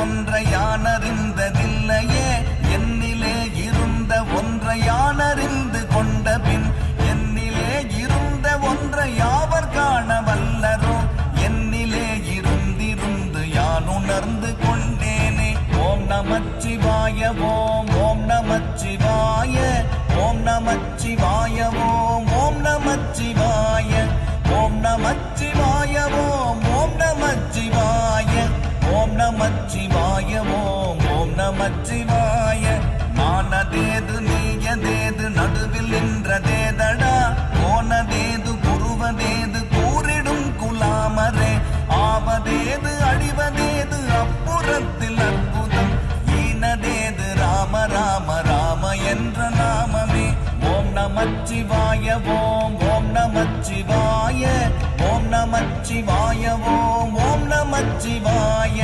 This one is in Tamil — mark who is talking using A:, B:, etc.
A: ஒன்றை யான் அறிந்ததில்லையே, என்னிலே இருந்த ஒன்றை யான் அறிந்து கொண்ட பின் என்னிலே இருந்த ஒன்றை யாவர் காண வல்லரோ, என்னிலே இருந்திருந்து யான் உணர்ந்து கொண்டேனே. ஓம் நமச்சிவாய ஓம் ஓம் நமச்சிவாய ஓம் நமச்சிவாய ஓம் ஓம் நமச்சிவாய ஓம் நமச்சிவாய ஓம் ஓம் நமச்சிவாய ஓம் நமச்சிவாய ஓம் ஓம் நமச்சிவாய. நானதேது நீயதேது நடுவில் நின்றதேதடா, போனதேது குருவதேது கூறிடும் குலாமரே, ஆவதேது அழிவதேது அப்புறத்தில் அற்புதம், ஈனதேது ராம ராம ராம என்ற நாமமே. ஓம் நமச்சிவாய ஓம் ஓம் நமச்சிவாய ஓம் நமச்சிவாய ஓம் ஓம் நமச்சிவாய.